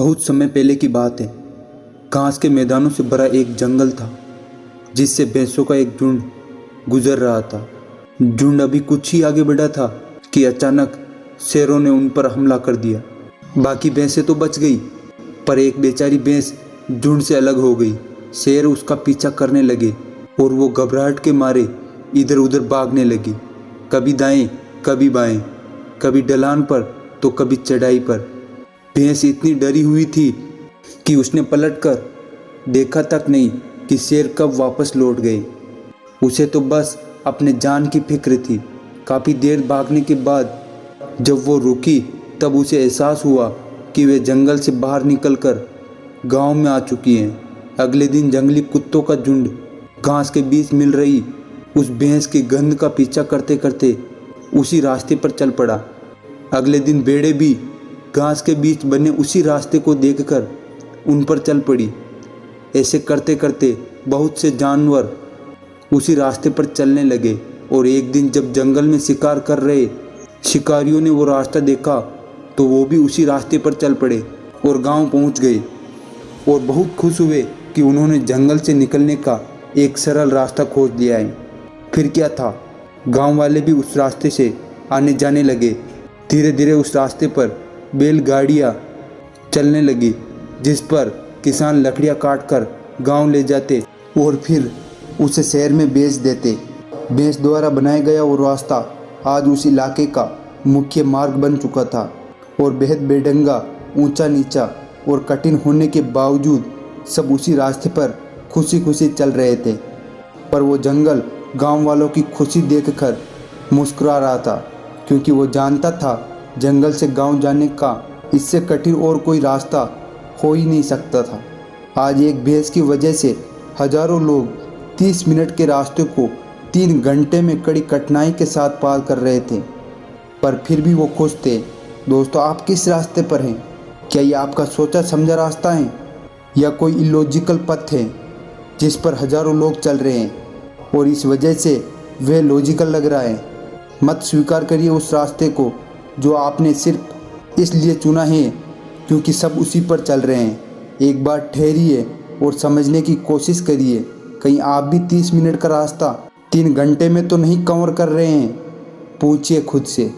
बहुत समय पहले की बात है। घास के मैदानों से भरा एक जंगल था जिससे भैंसों का एक झुंड गुजर रहा था। झुंड अभी कुछ ही आगे बढ़ा था कि अचानक शेरों ने उन पर हमला कर दिया। बाकी भैंसें तो बच गई, पर एक बेचारी भैंस झुंड से अलग हो गई। शेर उसका पीछा करने लगे और वो घबराहट के मारे इधर उधर भागने लगी, कभी दाएं कभी बाएं, कभी ढलान पर तो कभी चढ़ाई पर। भैंस इतनी डरी हुई थी कि उसने पलटकर देखा तक नहीं कि शेर कब वापस लौट गए। उसे तो बस अपने जान की फिक्र थी। काफ़ी देर भागने के बाद जब वो रुकी तब उसे एहसास हुआ कि वे जंगल से बाहर निकलकर गांव में आ चुकी हैं। अगले दिन जंगली कुत्तों का झुंड घास के बीच मिल रही उस भैंस की गंध का पीछा करते करते उसी रास्ते पर चल पड़ा। अगले दिन भेड़ें भी घास के बीच बने उसी रास्ते को देखकर उन पर चल पड़ी। ऐसे करते करते बहुत से जानवर उसी रास्ते पर चलने लगे और एक दिन जब जंगल में शिकार कर रहे शिकारियों ने वो रास्ता देखा तो वो भी उसी रास्ते पर चल पड़े और गांव पहुंच गए और बहुत खुश हुए कि उन्होंने जंगल से निकलने का एक सरल रास्ता खोज लिया है। फिर क्या था, गांव वाले भी उस रास्ते से आने जाने लगे। धीरे धीरे उस रास्ते पर बैलगाड़ियाँ चलने लगी जिस पर किसान लकड़ियाँ काटकर गांव ले जाते और फिर उसे शहर में बेच देते। भैंस द्वारा बनाया गया वो रास्ता आज उस इलाके का मुख्य मार्ग बन चुका था और बेहद बेढंगा, ऊंचा नीचा और कठिन होने के बावजूद सब उसी रास्ते पर खुशी खुशी चल रहे थे। पर वो जंगल गांव वालों की खुशी देखकर मुस्कुरा रहा था, क्योंकि वो जानता था जंगल से गांव जाने का इससे कठिन और कोई रास्ता हो ही नहीं सकता था। आज एक भैंस की वजह से हजारों लोग 30 मिनट के रास्ते को 3 घंटे में कड़ी कठिनाई के साथ पार कर रहे थे, पर फिर भी वो खुश थे। दोस्तों, आप किस रास्ते पर हैं? क्या ये आपका सोचा समझा रास्ता है या कोई इलॉजिकल पथ है जिस पर हजारों लोग चल रहे हैं और इस वजह से वह लॉजिकल लग रहा है? मत स्वीकार करिए उस रास्ते को जो आपने सिर्फ इसलिए चुना है क्योंकि सब उसी पर चल रहे हैं। एक बार ठहरिए और समझने की कोशिश करिए, कहीं आप भी 30 मिनट का रास्ता 3 घंटे में तो नहीं कवर कर रहे हैं? पूछिए खुद से।